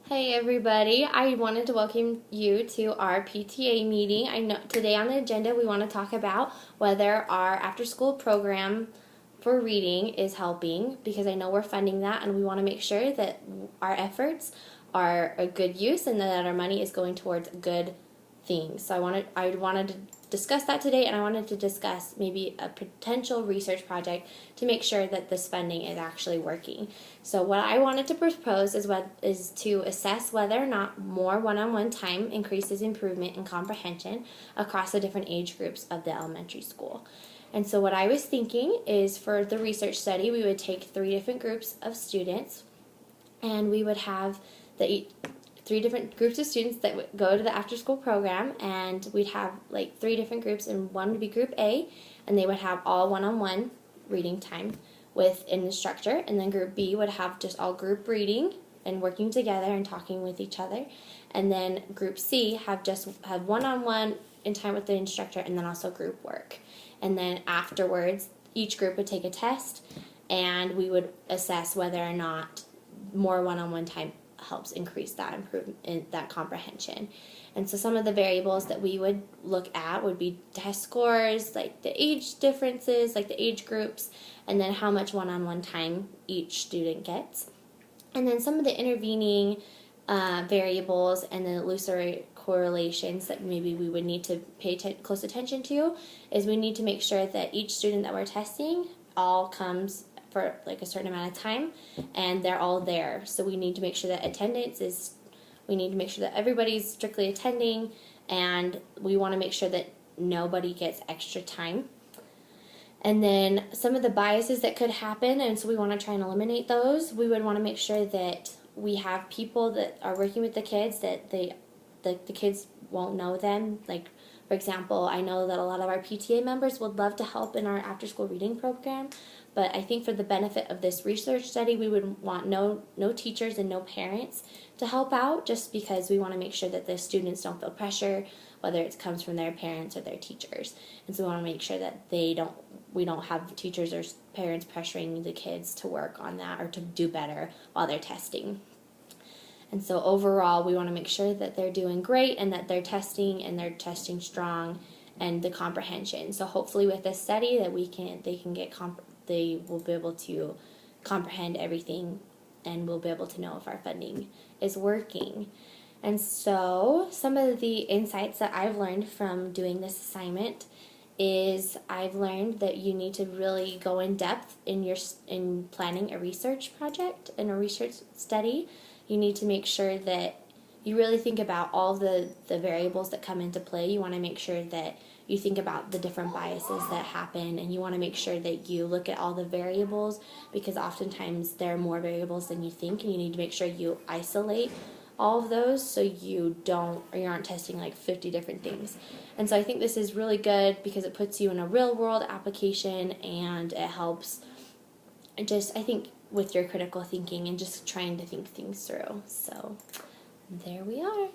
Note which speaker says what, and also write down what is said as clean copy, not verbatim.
Speaker 1: Hey everybody, I wanted to welcome you to our PTA meeting. I know today on the agenda we want to talk about whether our after school program for reading is helping, because I know we're funding that and we want to make sure that our efforts are a good use and that our money is going towards good things. So I wanted to discuss that today, and I wanted to discuss maybe a potential research project to make sure that this funding is actually working. So what I wanted to propose is to assess whether or not more one-on-one time increases improvement in comprehension across the different age groups of the elementary school. And so what I was thinking is, for the research study, we would take 3 different groups of students, and we would have the 3 different groups of students that would go to the after school program, and we'd have like 3 different groups, and one would be group A, and they would have all one-on-one reading time with an instructor, and then group B would have just all group reading and working together and talking with each other, and then group C have one-on-one in time with the instructor, and then also group work. And then afterwards each group would take a test, and we would assess whether or not more one-on-one time helps increase that improvement in that comprehension. And so some of the variables that we would look at would be test scores, like the age differences, like the age groups, and then how much one-on-one time each student gets. And then some of the intervening variables and the illusory correlations that maybe we would need to pay close attention to is we need to make sure that each student that we're testing all comes for like a certain amount of time, and they're all there. So we need to make sure that we need to make sure that everybody's strictly attending, and we want to make sure that nobody gets extra time. And then some of the biases that could happen, and so we want to try and eliminate those. We would want to make sure that we have people that are working with the kids that the kids won't know them. Like, for example, I know that a lot of our PTA members would love to help in our after-school reading program, but I think for the benefit of this research study, we would want no teachers and no parents to help out, just because we want to make sure that the students don't feel pressure, whether it comes from their parents or their teachers. And so we want to make sure that we don't have teachers or parents pressuring the kids to work on that or to do better while they're testing. And so overall, we want to make sure that they're doing great and that they're testing strong, and the comprehension. So hopefully with this study that they will be able to comprehend everything, and we'll be able to know if our funding is working. And so some of the insights that I've learned from doing this assignment is I've learned that you need to really go in depth in planning a research project and a research study. You need to make sure that you really think about all the variables that come into play. You want to make sure that you think about the different biases that happen, and you want to make sure that you look at all the variables, because oftentimes there are more variables than you think, and you need to make sure you isolate all of those so you aren't testing like 50 different things. And so I think this is really good because it puts you in a real world application, and it helps I think with your critical thinking and just trying to think things through. So there we are.